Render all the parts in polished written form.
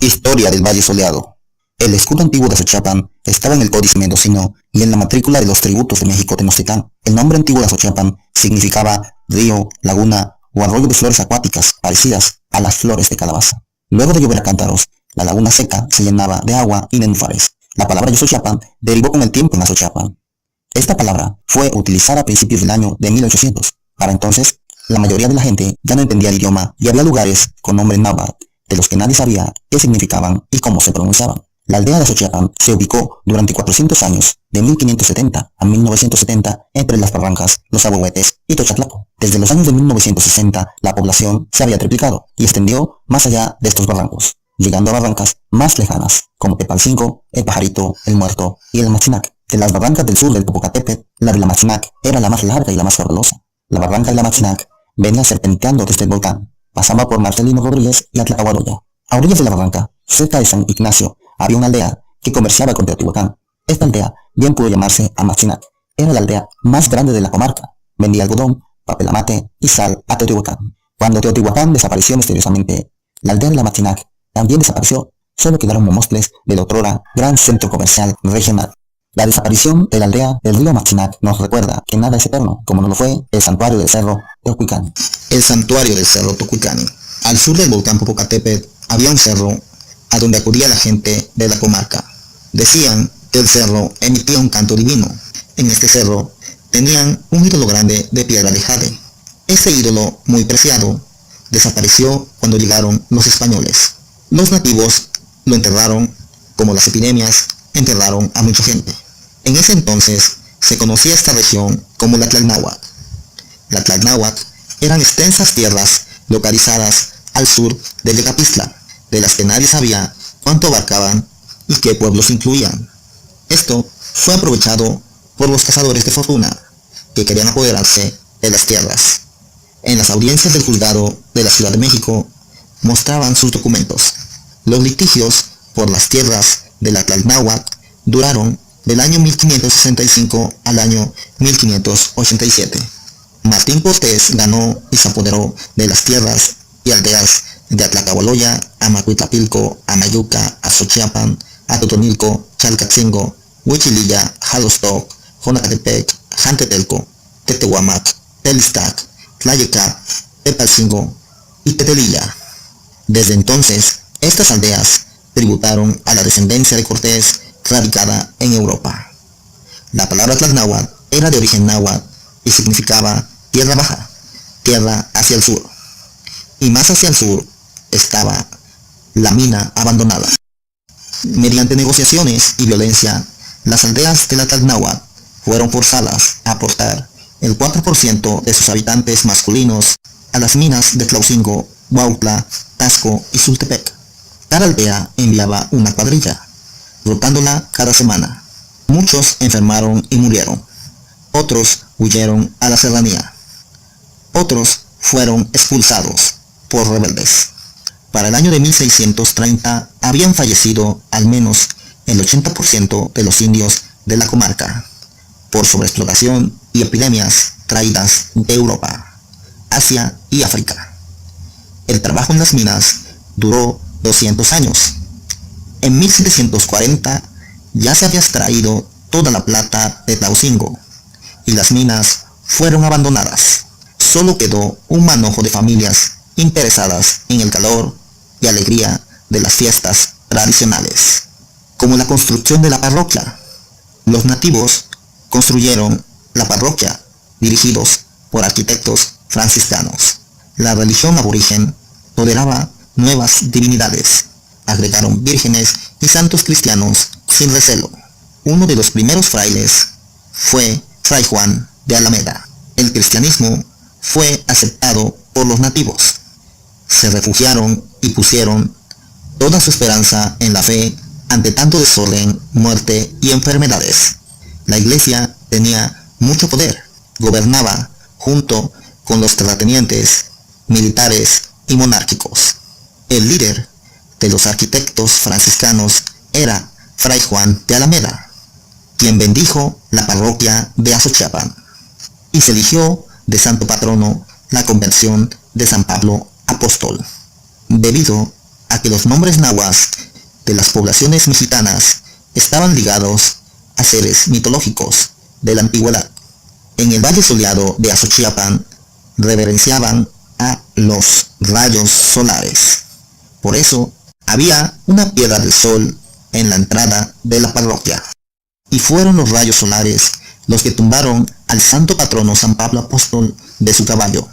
Historia del Valle Soleado. El escudo antiguo de Azochiapan estaba en el Códice Mendocino y en la matrícula de los tributos de México Tenochtitlán. El nombre antiguo de Azochiapan significaba río, laguna o arroyo de flores acuáticas parecidas a las flores de calabaza. Luego de llover a cántaros, la laguna seca se llenaba de agua y nenúfares. La palabra Yosochiapan derivó con el tiempo en Azochiapan. Esta palabra fue utilizada a principios del año de 1800. Para entonces, la mayoría de la gente ya no entendía el idioma y había lugares con nombres náhuatl de los que nadie sabía qué significaban y cómo se pronunciaban. La aldea de Azochiapan se ubicó durante 400 años, de 1570 a 1970, entre las Barrancas, los Ahuehuetes y Tochatlaco. Desde los años de 1960, la población se había triplicado y extendió más allá de estos barrancos, llegando a barrancas más lejanas, como Tepalcingo, El Pajarito, El Muerto y El Matzinac. De las barrancas del sur del Popocatépetl, la de la Matzinac era la más larga y la más fabrosa. La barranca de la Matzinac venía serpenteando desde el volcán, pasaba por Marcelino Rodríguez y Atlacahuaroya. A orillas de la barranca, cerca de San Ignacio, había una aldea que comerciaba con Teotihuacán. Esta aldea bien pudo llamarse Amatzinac. Era la aldea más grande de la comarca. Vendía algodón, papel amate y sal a Teotihuacán. Cuando Teotihuacán desapareció misteriosamente, la aldea de la Amatzinac también desapareció. Solo quedaron momostles del otrora gran centro comercial regional. La desaparición de la aldea del río Amatzinac nos recuerda que nada es eterno, como no lo fue el santuario del cerro Tocuicani. El santuario del cerro Tocuicani. Al sur del volcán Popocatépetl había un cerro a donde acudía la gente de la comarca. Decían que el cerro emitía un canto divino. En este cerro tenían un ídolo grande de piedra de jade. Ese ídolo, muy preciado, desapareció cuando llegaron los españoles. Los nativos lo enterraron, como las epidemias enterraron a mucha gente. En ese entonces se conocía esta región como la Tlalnáhuac. La Tlalnáhuac eran extensas tierras localizadas al sur de Yecapistla, de las que nadie sabía cuánto abarcaban y qué pueblos incluían. Esto fue aprovechado por los cazadores de fortuna, que querían apoderarse de las tierras. En las audiencias del juzgado de la Ciudad de México mostraban sus documentos. Los litigios por las tierras de la Tlalnáhuac duraron del año 1565 al año 1587. Martín Cortés ganó y se apoderó de las tierras y aldeas de Atlacahualoya, Amacuitlapilco, Amayuca, Azochiapan, Atotonilco, Chalcatzingo, Huichililla, Jalostoc, Jonacatepec, Jantetelco, Tetehuamac, Telistac, Tlayeca, Tepalcingo y Tetelilla. Desde entonces, estas aldeas tributaron a la descendencia de Cortés radicada en Europa. La palabra Tlalnáhuatl era de origen náhuatl y significaba tierra baja, tierra hacia el sur. Y más hacia el sur estaba la mina abandonada. Mediante negociaciones y violencia, las aldeas de la Tlalnáhuatl fueron forzadas a aportar el 4% de sus habitantes masculinos a las minas de Tlaucingo, Huautla, Tasco y Sultepec. Cada aldea enviaba una cuadrilla, rotándola cada semana. Muchos enfermaron y murieron. Otros huyeron a la serranía. Otros fueron expulsados por rebeldes. Para el año de 1630 habían fallecido al menos el 80% de los indios de la comarca por sobreexplotación y epidemias traídas de Europa, Asia y África. El trabajo en las minas duró 200 años. En 1740 ya se había extraído toda la plata de Tlaucingo y las minas fueron abandonadas. Solo quedó un manojo de familias interesadas en el calor y alegría de las fiestas tradicionales, como la construcción de la parroquia. Los nativos construyeron la parroquia, dirigidos por arquitectos franciscanos. La religión aborigen toleraba nuevas divinidades, agregaron vírgenes y santos cristianos sin recelo. Uno de los primeros frailes fue Fray Juan de Alameda. El cristianismo fue aceptado por los nativos. Se refugiaron y pusieron toda su esperanza en la fe ante tanto desorden, muerte y enfermedades. La iglesia tenía mucho poder, gobernaba junto con los terratenientes, militares y monárquicos. El líder de los arquitectos franciscanos era Fray Juan de Alameda, quien bendijo la parroquia de Azochiapan, y se eligió de santo patrono la conversión de San Pablo Apóstol. Debido a que los nombres nahuas de las poblaciones mexicanas estaban ligados a seres mitológicos de la antigüedad. En el valle soleado de Azochiapan reverenciaban a los rayos solares. Por eso había una piedra del sol en la entrada de la parroquia. Y fueron los rayos solares los que tumbaron al santo patrono San Pablo Apóstol de su caballo.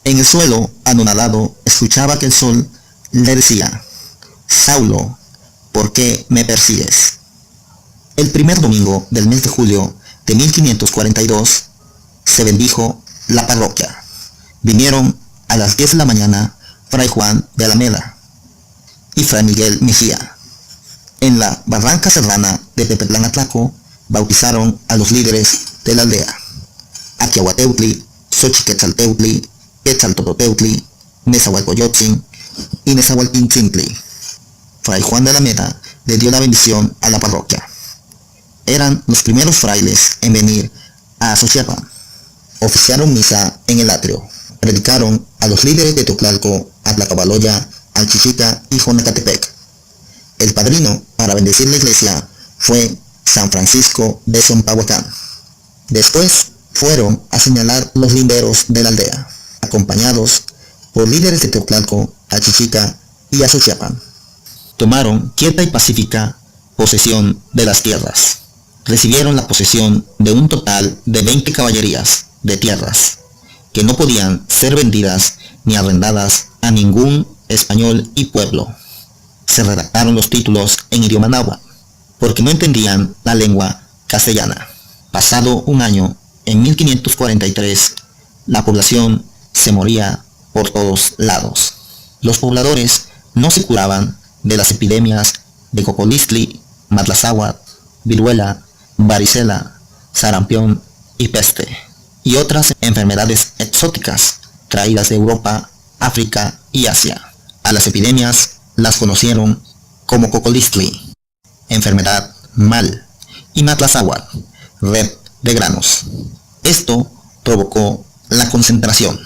En el suelo, anonadado, escuchaba que el sol le decía: Saulo, ¿por qué me persigues? El primer domingo del mes de julio de 1542 se bendijo la parroquia. Vinieron a las 10 de la mañana Fray Juan de Alameda y Fray Miguel Mejía. En la barranca serrana de Tepetlán Atlaco bautizaron a los líderes de la aldea: Aquiahuateutli, Xochiquetzalteutli, Quetzaltototeutli, Nezahualcoyotzin y Nezahualpintzintli. Fray Juan de Alameda le dio la bendición a la parroquia. Eran los primeros frailes en venir a Azochiapan. Oficiaron misa en el atrio. Predicaron a los líderes de Teoclalco, Atlacabaloya, Alchichica y Jonacatepec. El padrino para bendecir la iglesia fue San Francisco de Zompahuacán. Después fueron a señalar los linderos de la aldea, acompañados por líderes de Teoclalco, Alchichica y Azochiapan. Tomaron quieta y pacífica posesión de las tierras. Recibieron la posesión de un total de 20 caballerías de tierras, que no podían ser vendidas ni arrendadas a ningún español y pueblo. Se redactaron los títulos en idioma náhuatl, porque no entendían la lengua castellana. Pasado un año, en 1543, la población se moría por todos lados. Los pobladores no se curaban de las epidemias de cocolistli, matlazáhuatl, viruela, varicela, sarampión y peste, y otras enfermedades exóticas traídas de Europa, África y Asia. A las epidemias las conocieron como cocolistli, enfermedad mal, y matlazáhuatl, red de granos. Esto provocó la concentración.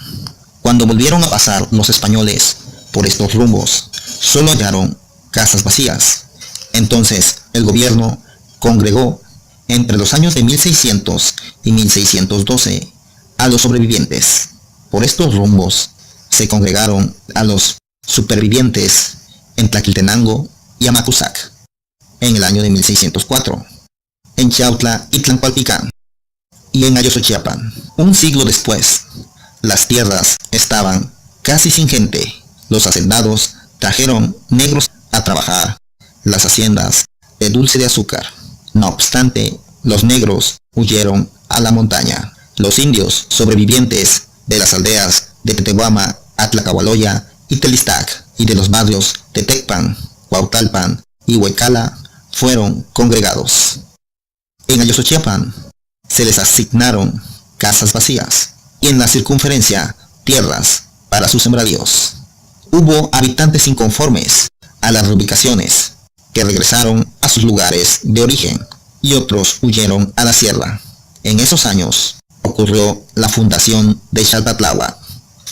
Cuando volvieron a pasar los españoles por estos rumbos, solo hallaron casas vacías. Entonces el gobierno congregó entre los años de 1600 y 1612 a los sobrevivientes. Por estos rumbos se congregaron a los supervivientes en Tlaquiltenango y Amacuzac en el año de 1604, en Chautla y Tlancualpicán y en Ayozochiapan. Un siglo después, las tierras estaban casi sin gente. Los hacendados trajeron negros a trabajar las haciendas de dulce de azúcar. No obstante, los negros huyeron a la montaña. Los indios sobrevivientes de las aldeas de Tetehuama, Atlacahualoya y Telistac y de los barrios de Tecpan, Cuautalpan y Huecala fueron congregados. En Ayozochiapan se les asignaron casas vacías y en la circunferencia tierras para sus sembradíos. Hubo habitantes inconformes a las reubicaciones que regresaron a sus lugares de origen y otros huyeron a la sierra. En esos años ocurrió la fundación de Xalpatláhuac.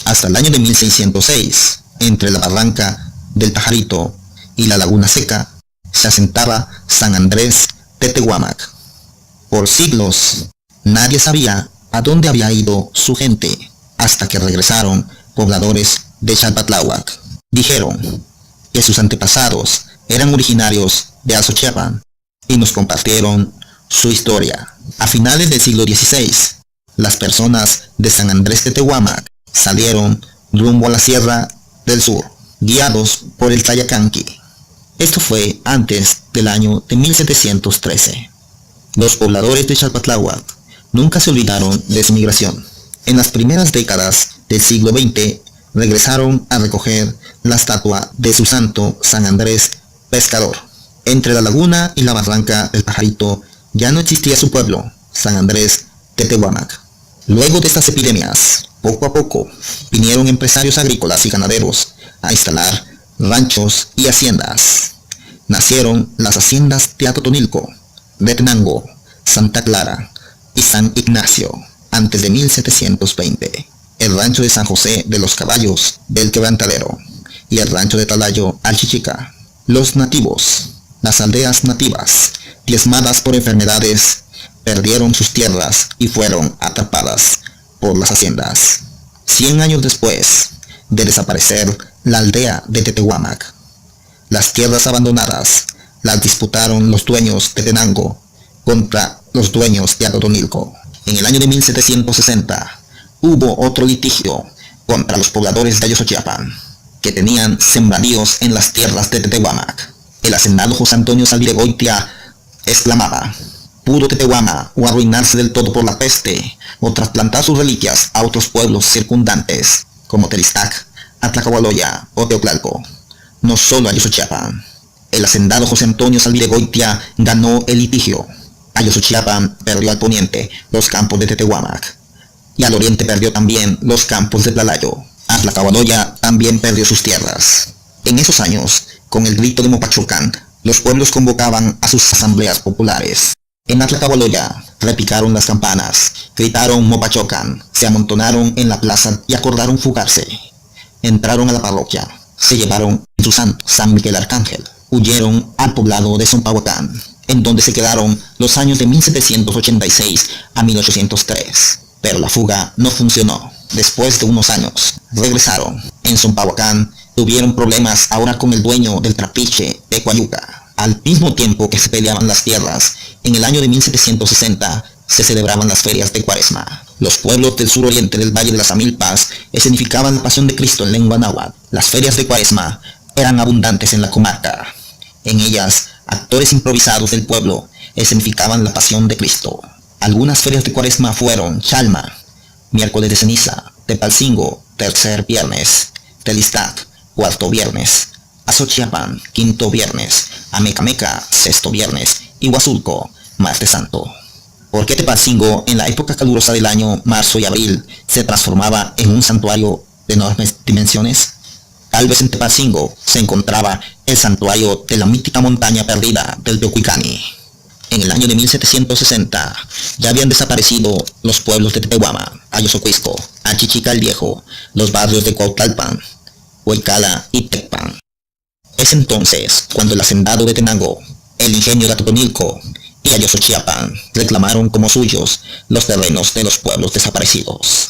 Hasta el año de 1606, entre la barranca del Pajarito y la Laguna Seca, se asentaba San Andrés Tetehuamac. Por siglos, nadie sabía a dónde había ido su gente, hasta que regresaron pobladores de Xalpatláhuac. Dijeron que sus antepasados eran originarios de Azochiapan y nos compartieron su historia. A finales del siglo XVI, las personas de San Andrés Tetehuamac salieron rumbo a la Sierra del Sur, guiados por el Tayacanqui. Esto fue antes del año de 1713. Los pobladores de Xalpatláhuac nunca se olvidaron de su migración. En las primeras décadas del siglo XX, regresaron a recoger la estatua de su santo San Andrés Pescador. Entre la laguna y la barranca del Pajarito ya no existía su pueblo, San Andrés Tetehuamac. Luego de estas epidemias, poco a poco, vinieron empresarios agrícolas y ganaderos a instalar ranchos y haciendas. Nacieron las haciendas de Atotonilco, de Tenango, Santa Clara y San Ignacio, antes de 1720. El rancho de San José de los Caballos del Quebrantadero y el rancho de Talayo, Alchichica. Los nativos, las aldeas nativas, diezmadas por enfermedades, perdieron sus tierras y fueron atrapadas por las haciendas. 100 años después de desaparecer la aldea de Tetehuamac, las tierras abandonadas las disputaron los dueños de Tenango contra los dueños de Atotonilco. En el año de 1760 hubo otro litigio contra los pobladores de Ayosochiapan, que tenían sembradíos en las tierras de Tetehuamac. El hacendado José Antonio Salviregoitia exclamaba: ¿pudo Tetehuama o arruinarse del todo por la peste, o trasplantar sus reliquias a otros pueblos circundantes, como Teristac, Atlacahualoya o Teoclalco? No solo Ayosochiapan. El hacendado José Antonio Salviregoitia ganó el litigio. Ayosochiapan perdió al poniente los campos de Tetehuamac, y al oriente perdió también los campos de Tlalayo. Atlacahualoya también perdió sus tierras. En esos años, con el grito de Mopachocán, los pueblos convocaban a sus asambleas populares. En Atlacahualoya repicaron las campanas, gritaron Mopachocán, se amontonaron en la plaza y acordaron fugarse. Entraron a la parroquia, se llevaron en su santo San Miguel Arcángel, huyeron al poblado de Zompahuacán, en donde se quedaron los años de 1786 a 1803. Pero la fuga no funcionó. Después de unos años, regresaron. En Zompahuacán tuvieron problemas ahora con el dueño del trapiche de Coayuca. Al mismo tiempo que se peleaban las tierras, en el año de 1760 se celebraban las ferias de Cuaresma. Los pueblos del suroriente del Valle de las Amilpas escenificaban la pasión de Cristo en lengua náhuatl. Las ferias de Cuaresma eran abundantes en la comarca. En ellas, actores improvisados del pueblo escenificaban la pasión de Cristo. Algunas ferias de Cuaresma fueron Chalma, miércoles de ceniza; Tepalcingo, tercer viernes; Telistac, cuarto viernes; Azochiapan, quinto viernes; Amecameca, sexto viernes; y Huazulco, martes santo. ¿Por qué Tepalcingo, en la época calurosa del año marzo y abril, se transformaba en un santuario de enormes dimensiones? Tal vez en Tepalcingo se encontraba el santuario de la mítica montaña perdida del Teocuicani. En el año de 1760 ya habían desaparecido los pueblos de Tepehuama, Ayosocuisco, Achichica el Viejo, los barrios de Cuautlalpan, Huaycala y Tecpan. Es entonces cuando el hacendado de Tenango, el ingenio de Atotonilco y Ayosochiapan reclamaron como suyos los terrenos de los pueblos desaparecidos.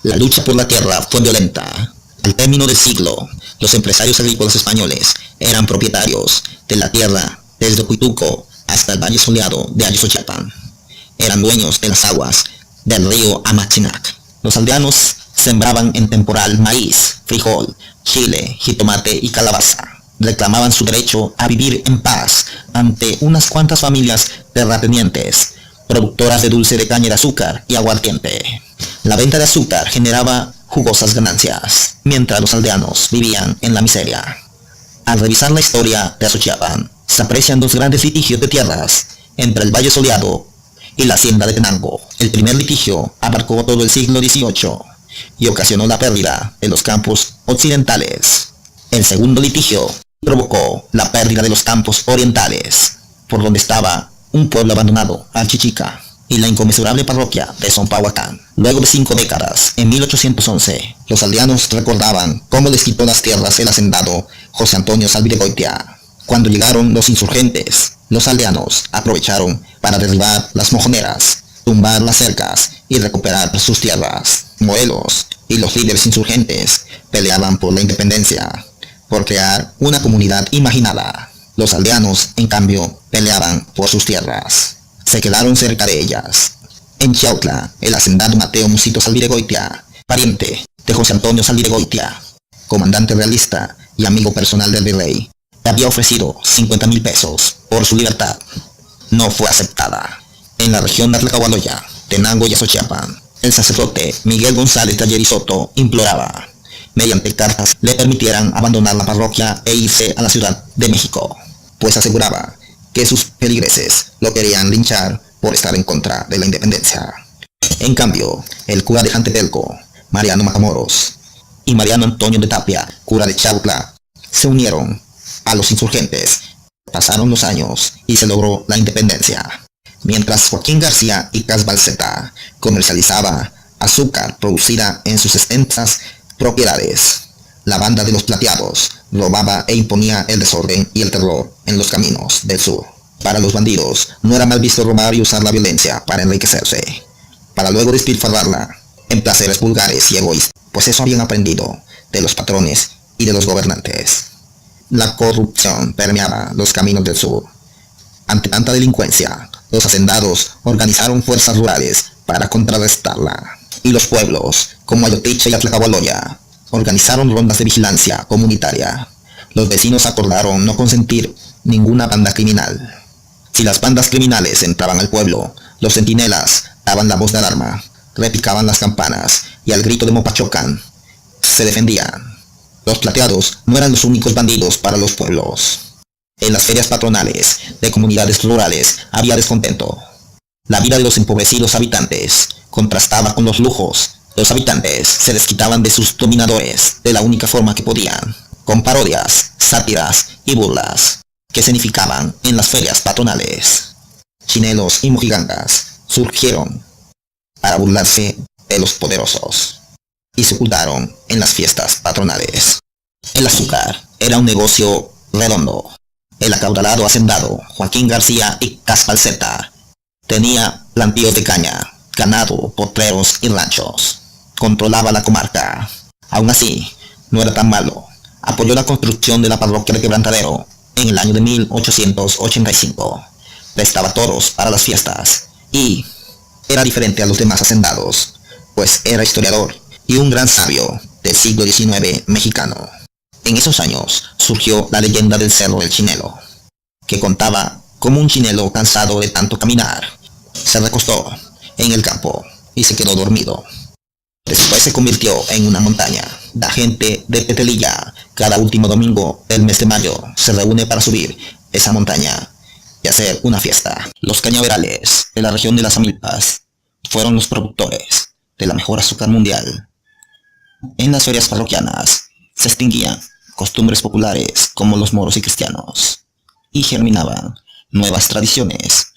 La lucha por la tierra fue violenta. Al término del siglo, los empresarios agrícolas españoles eran propietarios de la tierra desde Cuituco hasta el valle soleado de Ayosochiapan. Eran dueños de las aguas del río Amachinac. Los aldeanos sembraban en temporal maíz, frijol, chile, jitomate y calabaza. Reclamaban su derecho a vivir en paz ante unas cuantas familias terratenientes, productoras de dulce de caña de azúcar y aguardiente. La venta de azúcar generaba jugosas ganancias, mientras los aldeanos vivían en la miseria. Al revisar la historia de Azochiapan, se aprecian dos grandes litigios de tierras entre el Valle Soleado y la hacienda de Tenango. El primer litigio abarcó todo el siglo XVIII y ocasionó la pérdida de los campos occidentales. El segundo litigio provocó la pérdida de los campos orientales, por donde estaba un pueblo abandonado, Alchichica, y la inconmensurable parroquia de Zompahuacán. Luego de 5 décadas, en 1811, los aldeanos recordaban cómo les quitó las tierras el hacendado José Antonio Salviregoitia. Cuando llegaron los insurgentes, los aldeanos aprovecharon para derribar las mojoneras, tumbar las cercas y recuperar sus tierras. Morelos y los líderes insurgentes peleaban por la independencia, por crear una comunidad imaginada. Los aldeanos, en cambio, peleaban por sus tierras. Se quedaron cerca de ellas. En Chiautla, el hacendado Mateo Musito Salviregoitia, pariente de José Antonio Salviregoitia, comandante realista y amigo personal del virrey, le había ofrecido 50,000 pesos por su libertad. No fue aceptada. En la región de Atlacahualoya, Tenango y Azochiapan, el sacerdote Miguel González de Ayerisoto imploraba, mediante cartas, le permitieran abandonar la parroquia e irse a la Ciudad de México, pues aseguraba que sus feligreses lo querían linchar por estar en contra de la independencia. En cambio, el cura de Jantetelco, Mariano Matamoros, y Mariano Antonio de Tapia, cura de Chautla, se unieron a los insurgentes. Pasaron los años y se logró la independencia. Mientras Joaquín García y Casbalceta comercializaba azúcar producida en sus extensas propiedades, La banda de los Plateados robaba e imponía el desorden y el terror en los caminos del sur. Para los bandidos no era mal visto robar y usar la violencia para enriquecerse, para luego despilfarrarla en placeres vulgares y egoístas, pues eso habían aprendido de los patrones y de los gobernantes. La corrupción permeaba los caminos del sur. Ante tanta delincuencia, los hacendados organizaron fuerzas rurales para contrarrestarla, y los pueblos, como Ayotiche y Atlacabaloya, organizaron rondas de vigilancia comunitaria. Los vecinos acordaron no consentir ninguna banda criminal. Si las bandas criminales entraban al pueblo, los centinelas daban la voz de alarma, repicaban las campanas y al grito de Mopachocan se defendían. Los Plateados no eran los únicos bandidos para los pueblos. En las ferias patronales de comunidades rurales había descontento. La vida de los empobrecidos habitantes contrastaba con los lujos. Los habitantes se desquitaban de sus dominadores de la única forma que podían, con parodias, sátiras y burlas que significaban en las ferias patronales. Chinelos y mojigangas surgieron para burlarse de los poderosos y se ocultaron en las fiestas patronales. El azúcar era un negocio redondo. El acaudalado hacendado Joaquín García y Caspalceta tenía plantíos de caña, ganado, potreros y ranchos. Controlaba la comarca. Aún así, no era tan malo. Apoyó la construcción de la parroquia de Quebrantadero en el año de 1885. Prestaba toros para las fiestas y era diferente a los demás hacendados, pues era historiador y un gran sabio del siglo XIX mexicano. En esos años surgió la leyenda del Cerro del Chinelo, que contaba cómo un chinelo cansado de tanto caminar se recostó en el campo y se quedó dormido. Después se convirtió en una montaña. La gente de Tetelilla cada último domingo del mes de mayo se reúne para subir esa montaña y hacer una fiesta. Los cañaverales de la región de las Amilpas fueron los productores de la mejor azúcar mundial. En las ferias parroquianas se extinguían costumbres populares como los moros y cristianos y germinaban nuevas tradiciones,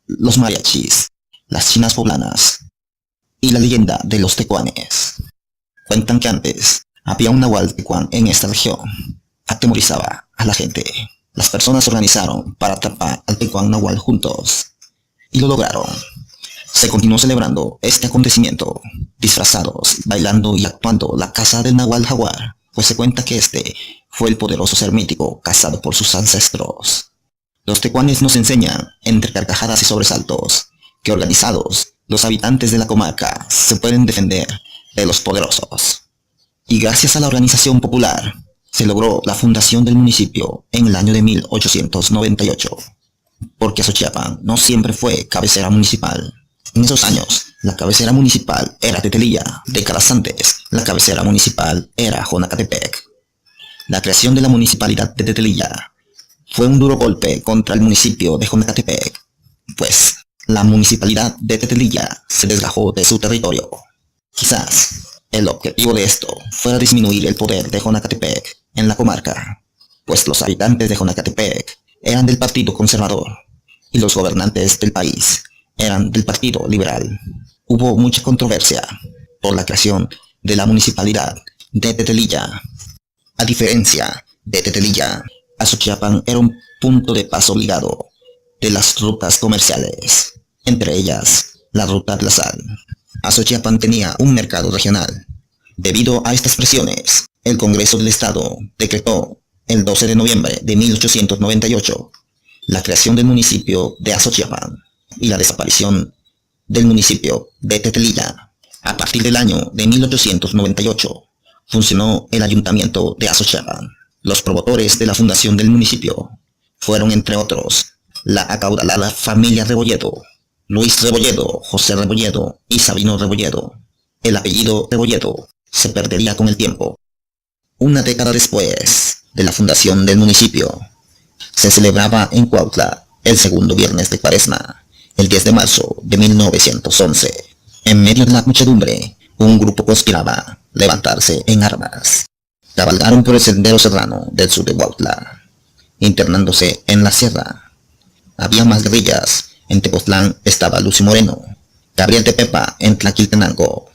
los mariachis, las chinas poblanas y la leyenda de los tecuanes. Cuentan que antes había un nahual tecuán en esta región. Atemorizaba a la gente. Las personas se organizaron para atrapar al tecuán nahual juntos y lo lograron. Se continuó celebrando este acontecimiento, disfrazados, bailando y actuando la caza del nahual jaguar, pues se cuenta que este fue el poderoso ser mítico cazado por sus ancestros. Los tecuanes nos enseñan, entre carcajadas y sobresaltos, que organizados, los habitantes de la comarca se pueden defender de los poderosos. Y gracias a la organización popular, se logró la fundación del municipio en el año de 1898, porque Azochiapan no siempre fue cabecera municipal. En esos años, la cabecera municipal era Tetelilla. Décadas antes, la cabecera municipal era Jonacatepec. La creación de la municipalidad de Tetelilla fue un duro golpe contra el municipio de Jonacatepec, pues la municipalidad de Tetelilla se desgajó de su territorio. Quizás el objetivo de esto fuera disminuir el poder de Jonacatepec en la comarca, pues los habitantes de Jonacatepec eran del Partido Conservador y los gobernantes del país eran del Partido Liberal. Hubo mucha controversia por la creación de la municipalidad de Tetelilla. A diferencia de Tetelilla, Azochiapan era un punto de paso obligado de las rutas comerciales, entre ellas la ruta de la sal. Azochiapan tenía un mercado regional. Debido a estas presiones, el Congreso del Estado decretó el 12 de noviembre de 1898 la creación del municipio de Azochiapan y la desaparición del municipio de Tetelilla. A partir del año de 1898 funcionó el ayuntamiento de Azochiapan. Los promotores de la fundación del municipio fueron, entre otros, la acaudalada familia Rebolledo, Luis Rebolledo, José Rebolledo y Sabino Rebolledo. El apellido Rebolledo se perdería con el tiempo. Una década después de la fundación del municipio, se celebraba en Cuautla el segundo viernes de Cuaresma, el 10 de marzo de 1911. En medio de la muchedumbre, un grupo conspiraba levantarse en armas. Cabalgaron por el sendero serrano del sur de Cuautla, internándose en la sierra. Había más guerrillas. En Tepoztlán estaba Lucy Moreno, Gabriel Tepepa en Tlaquiltenango,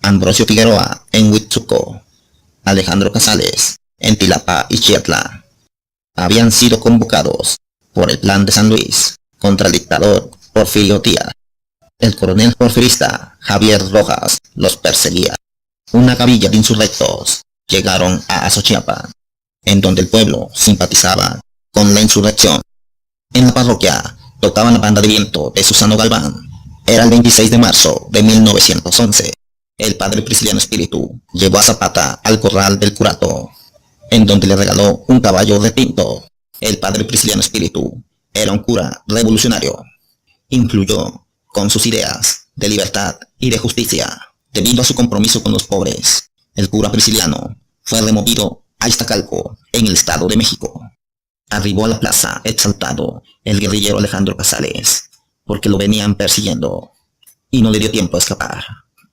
Ambrosio Figueroa en Huitzuco, Alejandro Casales, en Tilapa y Chietla, habían sido convocados por el Plan de San Luis contra el dictador Porfirio Díaz. El coronel porfirista Javier Rojas los perseguía. Una gavilla de insurrectos llegaron a Azochiapan, en donde el pueblo simpatizaba con la insurrección. En la parroquia tocaban la banda de viento de Susano Galván. Era el 26 de marzo de 1911. El padre Prisciliano Espíritu llevó a Zapata al corral del curato, en donde le regaló un caballo de tinto. El padre Prisciliano Espíritu era un cura revolucionario. Influyó con sus ideas de libertad y de justicia. Debido a su compromiso con los pobres, el cura Prisciliano fue removido a Iztacalco, en el Estado de México. Arribó a la plaza exaltado el guerrillero Alejandro Casales, porque lo venían persiguiendo, y no le dio tiempo a escapar.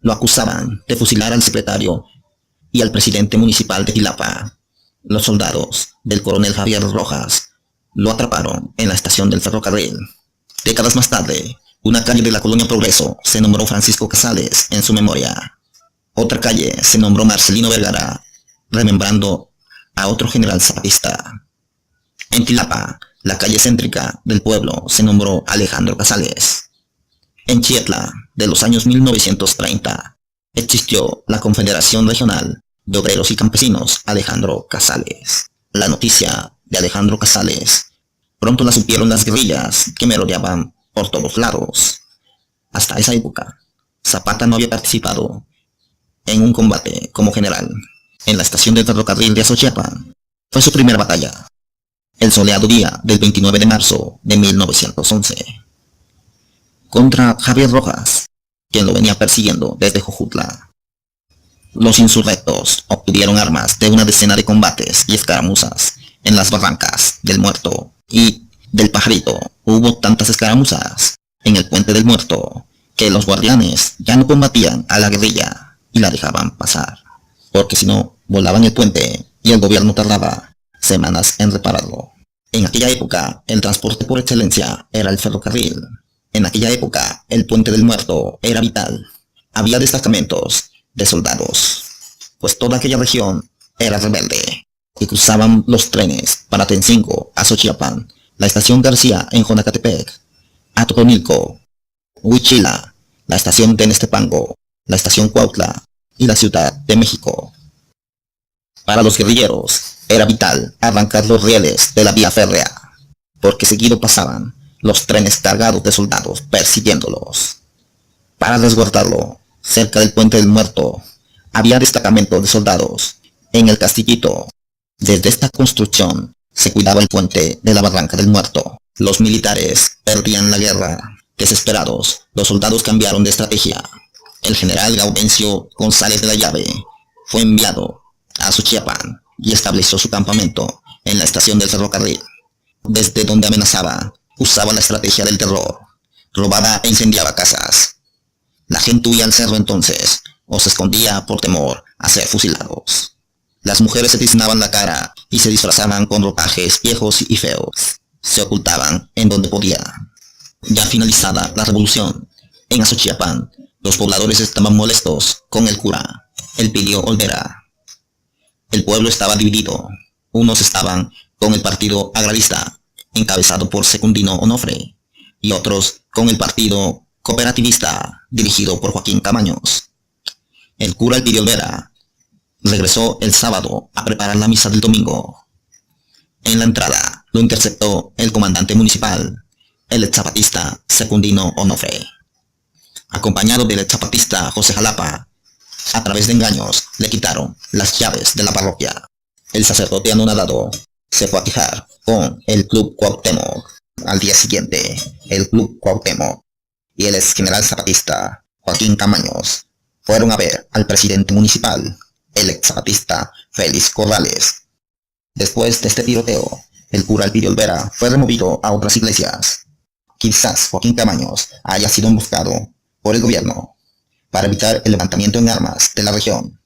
Lo acusaban de fusilar al secretario y al presidente municipal de Tilapa. Los soldados del coronel Javier Rojas lo atraparon en la estación del ferrocarril. Décadas más tarde, una calle de la colonia Progreso se nombró Francisco Casales en su memoria. Otra calle se nombró Marcelino Vergara, remembrando a otro general zapatista. En Tilapa, la calle céntrica del pueblo se nombró Alejandro Casales. En Chietla, de los años 1930, existió la Confederación Regional de Obreros y Campesinos Alejandro Casales. La noticia de Alejandro Casales pronto la supieron las guerrillas que merodeaban por todos lados. Hasta esa época, Zapata no había participado en un combate como general. En la estación del ferrocarril de Azochiapan fue su primera batalla, el soleado día del 29 de marzo de 1911, contra Javier Rojas, quien lo venía persiguiendo desde Jojutla. Los insurrectos obtuvieron armas de una decena de combates y escaramuzas en las barrancas del Muerto y del Pajarito. Hubo tantas escaramuzas en el Puente del Muerto que los guardianes ya no combatían a la guerrilla y la dejaban pasar, porque si no, volaban el puente y el gobierno tardaba semanas en repararlo. En aquella época, el transporte por excelencia era el ferrocarril. En aquella época, el Puente del Muerto era vital. Había destacamentos de soldados, pues toda aquella región era rebelde, y cruzaban los trenes para Tencinco, Azochiapan, la estación García en Jonacatepec, Atotonilco, Huichila, la estación Tenestepango, la estación Cuautla y la Ciudad de México. Para los guerrilleros era vital arrancar los rieles de la vía férrea, porque seguido pasaban los trenes cargados de soldados persiguiéndolos. Para resguardarlo, cerca del Puente del Muerto, había destacamentos de soldados en el Castillito. Desde esta construcción se cuidaba el puente de la Barranca del Muerto. Los militares perdían la guerra. Desesperados, los soldados cambiaron de estrategia. El general Gaudencio González de la Llave fue enviado a Azochiapan y estableció su campamento en la estación del ferrocarril. Desde donde amenazaba, usaba la estrategia del terror. Robaba e incendiaba casas. La gente huía al cerro entonces, o se escondía por temor a ser fusilados. Las mujeres se tiznaban la cara y se disfrazaban con ropajes viejos y feos. Se ocultaban en donde podían. Ya finalizada la revolución, en Azochiapan, los pobladores estaban molestos con el cura, Elpidio Olvera. El pueblo estaba dividido. Unos estaban con el partido agrarista, encabezado por Secundino Onofre, y otros con el partido cooperativista, dirigido por Joaquín Camaños. El cura Elpidio Olvera regresó el sábado a preparar la misa del domingo. En la entrada lo interceptó el comandante municipal, el exzapatista Secundino Onofre. Acompañado del exzapatista José Jalapa, a través de engaños le quitaron las llaves de la parroquia. El sacerdote anonadado se fue a quejar con el Club Cuauhtémoc. Al día siguiente, el Club Cuauhtémoc y el ex general zapatista Joaquín Camaños fueron a ver al presidente municipal, el ex zapatista Félix Corrales. Después de este tiroteo, el cura Elpidio Olvera fue removido a otras iglesias. Quizás Joaquín Camaños haya sido emboscado por el gobierno para evitar el levantamiento en armas de la región,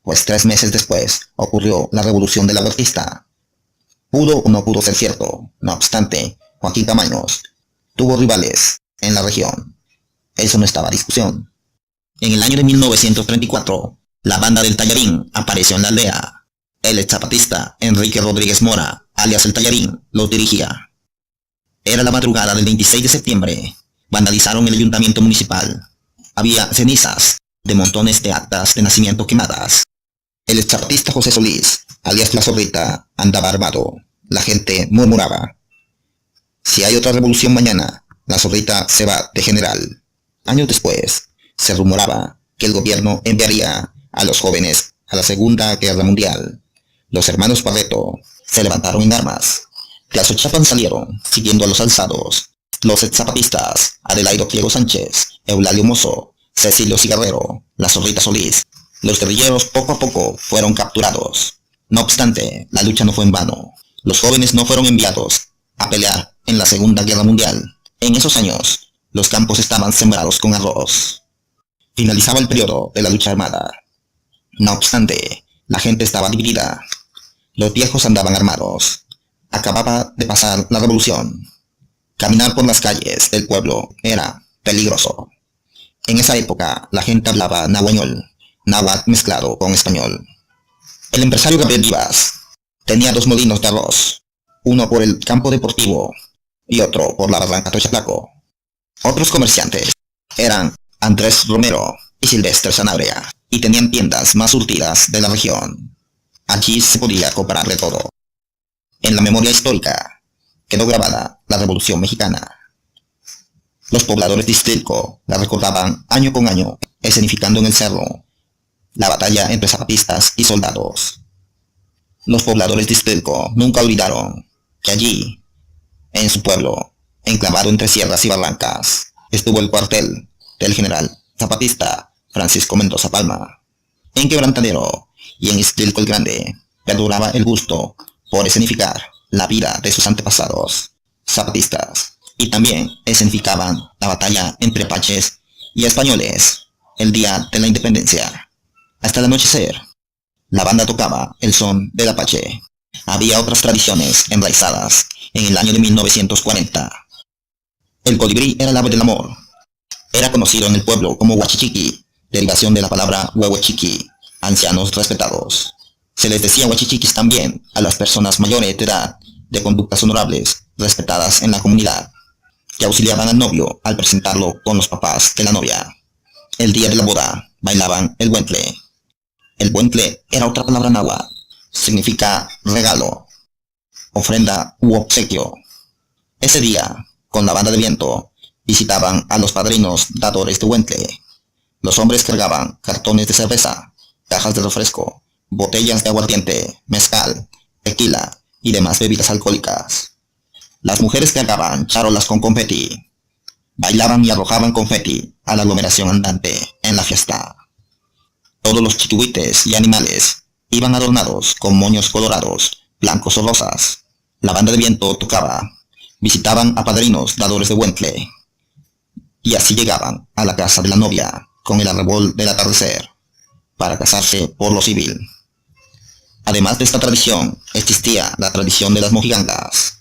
pues 3 meses después ocurrió la revolución de la Huertista. Pudo o no pudo ser cierto, no obstante, Joaquín Camaños tuvo rivales en la región. Eso no estaba a discusión. En el año de 1934, La banda del Tallarín apareció en la aldea. El ex zapatista Enrique Rodríguez Mora, alias el Tallarín, los dirigía. Era la madrugada del 26 de septiembre. Vandalizaron el ayuntamiento municipal. Había cenizas de montones de actas de nacimiento quemadas. El ex zapatista José Solís, alias La Zorrita, andaba armado. La gente murmuraba: si hay otra revolución mañana, La Zorrita se va de general. Años después, se rumoraba que el gobierno enviaría a los jóvenes a la Segunda Guerra Mundial. Los hermanos Barreto se levantaron en armas. De Azochiapan salieron, siguiendo a los alzados, los exzapatistas Adelaido Pliego Sánchez, Eulalio Mozo, Cecilio Cigarrero, La Zorrita Solís. Los guerrilleros poco a poco fueron capturados. No obstante, la lucha no fue en vano. Los jóvenes no fueron enviados a pelear en la Segunda Guerra Mundial. En esos años, los campos estaban sembrados con arroz. Finalizaba el periodo de la lucha armada. No obstante, la gente estaba dividida. Los viejos andaban armados. Acababa de pasar la revolución. Caminar por las calles del pueblo era peligroso. En esa época, la gente hablaba nahuañol, náhuatl mezclado con español. El empresario Gabriel Vivas tenía 2 molinos de arroz, uno por el campo deportivo y otro por la barranca Tochaplaco. Otros comerciantes eran Andrés Romero y Silvestre Sanabria, y tenían tiendas más surtidas de la región. Allí se podía comprar de todo. En la memoria histórica quedó grabada la Revolución Mexicana. Los pobladores de Ixtilco la recordaban año con año, escenificando en el cerro la batalla entre zapatistas y soldados. Los pobladores de Ixtilco nunca olvidaron que allí, en su pueblo, enclavado entre sierras y barrancas, estuvo el cuartel del general zapatista Francisco Mendoza Palma. En Quebrantadero y en Ixtilco el Grande perduraba el gusto por escenificar la vida de sus antepasados zapatistas, y también escenificaban la batalla entre apaches y españoles el día de la independencia. Hasta el anochecer, la banda tocaba el son del apache. Había otras tradiciones enraizadas en el año de 1940. El colibrí era el ave del amor. Era conocido en el pueblo como huachichiqui, derivación de la palabra huehuechiqui, ancianos respetados. Se les decía huachichiquis también a las personas mayores de edad, de conductas honorables, respetadas en la comunidad, que auxiliaban al novio al presentarlo con los papás de la novia. El día de la boda bailaban el buentle. El buentle era otra palabra náhuatl. Significa regalo, ofrenda u obsequio. Ese día, con la banda de viento, visitaban a los padrinos dadores de buentle. Los hombres cargaban cartones de cerveza, cajas de refresco, botellas de aguardiente, mezcal, tequila y demás bebidas alcohólicas. Las mujeres cargaban charolas con confeti. Bailaban y arrojaban confeti a la aglomeración andante en la fiesta. Todos los chiquihuites y animales iban adornados con moños colorados, blancos o rosas. La banda de viento tocaba. Visitaban a padrinos dadores de buentle. Y así llegaban a la casa de la novia con el arrebol del atardecer para casarse por lo civil. Además de esta tradición, existía la tradición de las mojigangas.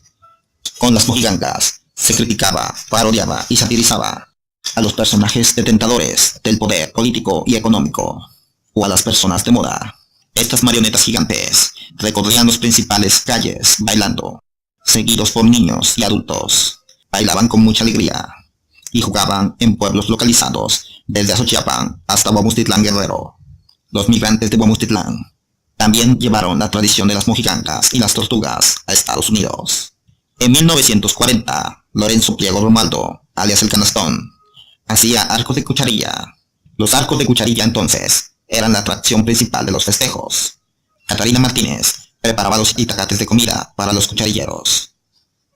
Con las mojigangas se criticaba, parodiaba y satirizaba a los personajes detentadores del poder político y económico, o a las personas de moda. Estas marionetas gigantes recorrían las principales calles bailando, seguidos por niños y adultos. Bailaban con mucha alegría y jugaban en pueblos localizados desde Azochiapan hasta Huamustitlán Guerrero. Los migrantes de Huamustitlán también llevaron la tradición de las mojigangas y las tortugas a Estados Unidos. En 1940, Lorenzo Pliego Romualdo, alias el Canastón, hacía arcos de cucharilla. Los arcos de cucharilla entonces eran la atracción principal de los festejos. Catarina Martínez preparaba los itacates de comida para los cucharilleros.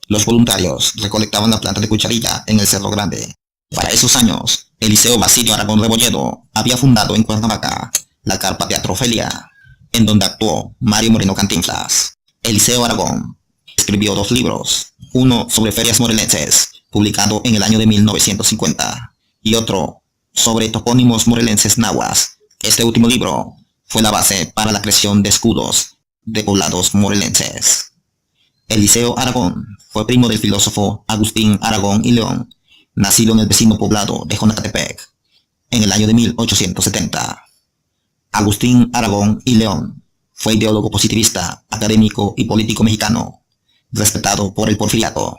Los voluntarios recolectaban la planta de cucharilla en el Cerro Grande. Para esos años, el Liceo Basilio Aragón Rebolledo había fundado en Cuernavaca la Carpa Teatro Ofelia, en donde actuó Mario Moreno Cantinflas. El Liceo Aragón escribió 2 libros, uno sobre ferias morelenses, publicado en el año de 1950, y otro sobre topónimos morelenses nahuas. Este último libro fue la base para la creación de escudos de poblados morelenses. El Liceo Aragón fue primo del filósofo Agustín Aragón y León, nacido en el vecino poblado de Jonacatepec, en el año de 1870. Agustín Aragón y León fue ideólogo positivista, académico y político mexicano, respetado por el porfiriato.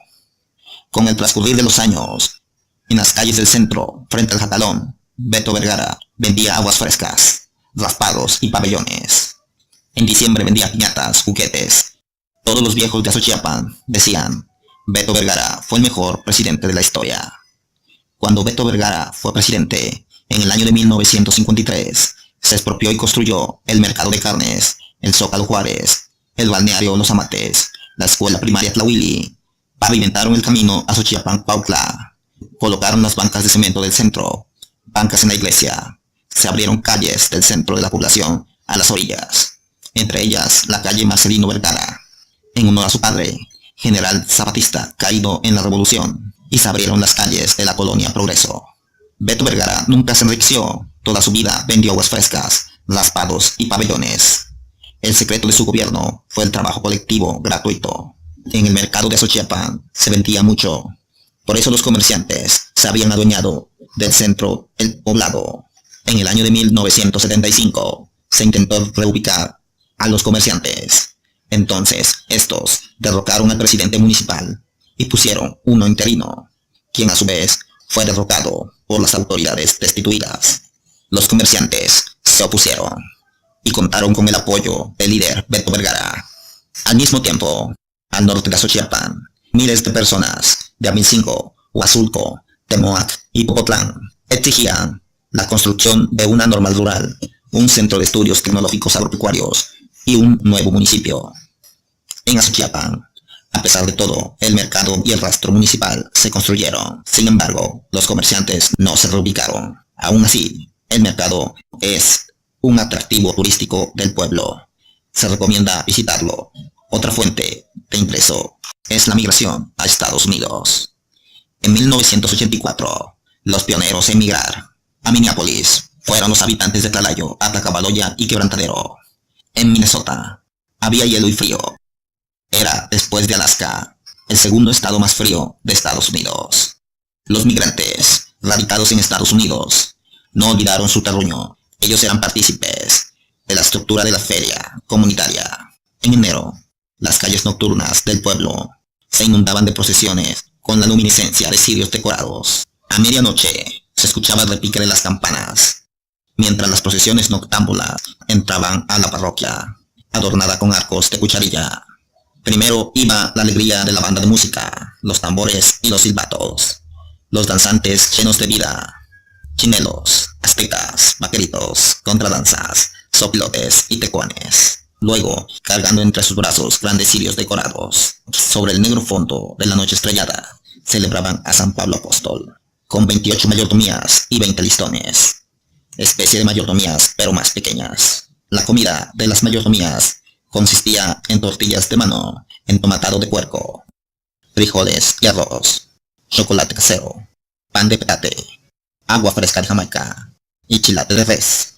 Con el transcurrir de los años, en las calles del centro, frente al Jacalón, Beto Vergara vendía aguas frescas, raspados y pabellones. En diciembre vendía piñatas, juguetes. Todos los viejos de Azochiapan decían, Beto Vergara fue el mejor presidente de la historia. Cuando Beto Vergara fue presidente, en el año de 1953, se expropió y construyó el mercado de carnes, el Zócalo Juárez, el balneario Los Amates, la escuela primaria Tlahuili, pavimentaron el camino a Xochiapan-Cuautla, colocaron las bancas de cemento del centro, bancas en la iglesia, se abrieron calles del centro de la población a las orillas, entre ellas la calle Marcelino Vergara, en honor a su padre, general zapatista caído en la revolución, y se abrieron las calles de la colonia Progreso. Beto Vergara nunca se enriqueció, toda su vida vendió aguas frescas, raspados y pabellones. El secreto de su gobierno fue el trabajo colectivo gratuito. En el mercado de Xochiapan se vendía mucho. Por eso los comerciantes se habían adueñado del centro del poblado. En el año de 1975 se intentó reubicar a los comerciantes. Entonces estos derrocaron al presidente municipal y pusieron uno interino, quien a su vez fue derrocado por las autoridades destituidas. Los comerciantes se opusieron y contaron con el apoyo del líder Beto Vergara. Al mismo tiempo, al norte de Xochiapan, miles de personas de Amincingo, Huazulco, Temoac y Popotlán exigían la construcción de una normal rural, un centro de estudios tecnológicos agropecuarios y un nuevo municipio. En Xochiapan, a pesar de todo, el mercado y el rastro municipal se construyeron. Sin embargo, los comerciantes no se reubicaron. Aún así, el mercado es un atractivo turístico del pueblo. Se recomienda visitarlo. Otra fuente de ingreso es la migración a Estados Unidos. En 1984, los pioneros en migrar a Minneapolis fueron los habitantes de Tlalayo, Atacabaloya y Quebrantadero. En Minnesota había hielo y frío. Era, después de Alaska, el segundo estado más frío de Estados Unidos. Los migrantes, radicados en Estados Unidos, no olvidaron su terruño. Ellos eran partícipes de la estructura de la feria comunitaria. En enero, las calles nocturnas del pueblo se inundaban de procesiones con la luminiscencia de cirios decorados. A medianoche se escuchaba el repique de las campanas, mientras las procesiones noctámbulas entraban a la parroquia, adornada con arcos de cucharilla. Primero iba la alegría de la banda de música, los tambores y los silbatos, los danzantes llenos de vida, chinelos, aztecas, vaqueritos, contradanzas, sopilotes y tecuanes. Luego, cargando entre sus brazos grandes cirios decorados, sobre el negro fondo de la noche estrellada, celebraban a San Pablo Apóstol, con 28 mayordomías y 20 listones, especie de mayordomías pero más pequeñas. La comida de las mayordomías consistía en tortillas de mano, entomatado de puerco, frijoles y arroz, chocolate casero, pan de petate, agua fresca de Jamaica y chilate de res.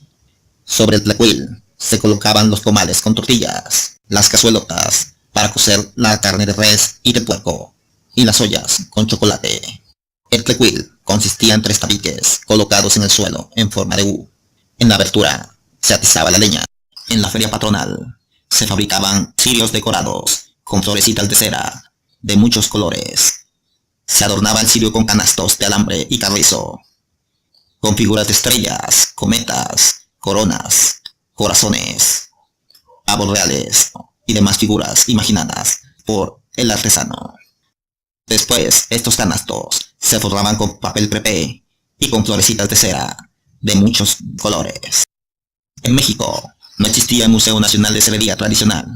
Sobre el tlacuil se colocaban los comales con tortillas, las cazuelotas para cocer la carne de res y de puerco, y las ollas con chocolate. El tlacuil consistía en 3 tabiques colocados en el suelo en forma de U. En la abertura se atizaba la leña. En la feria patronal se fabricaban cirios decorados con florecitas de cera de muchos colores. Se adornaba el cirio con canastos de alambre y carrizo, con figuras de estrellas, cometas, coronas, corazones, pavos reales y demás figuras imaginadas por el artesano. Después, estos canastos se forraban con papel crepé y con florecitas de cera de muchos colores. En México no existía el Museo Nacional de Cerería Tradicional.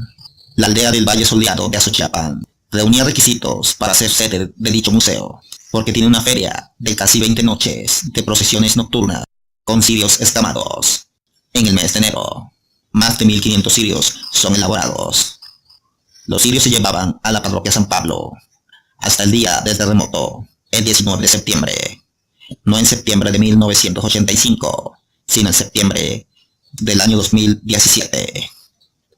La aldea del Valle Soleado de Xochiapan reunía requisitos para ser sede de dicho museo, porque tiene una feria de casi 20 noches de procesiones nocturnas con cirios escamados. En el mes de enero, más de 1500 cirios son elaborados. Los cirios se llevaban a la parroquia San Pablo hasta el día del terremoto, el 19 de septiembre. No en septiembre de 1985, sino en septiembre del año 2017.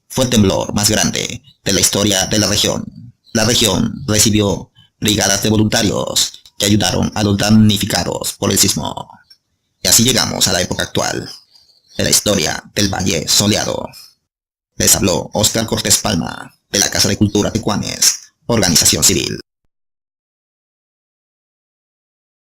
Fue el temblor más grande de la historia de la región. La región recibió brigadas de voluntarios que ayudaron a los damnificados por el sismo. Y así llegamos a la época actual. de la historia del Valle Soleado. Les habló Óscar Cortés Palma, de la Casa de Cultura Tecuanes, Organización Civil.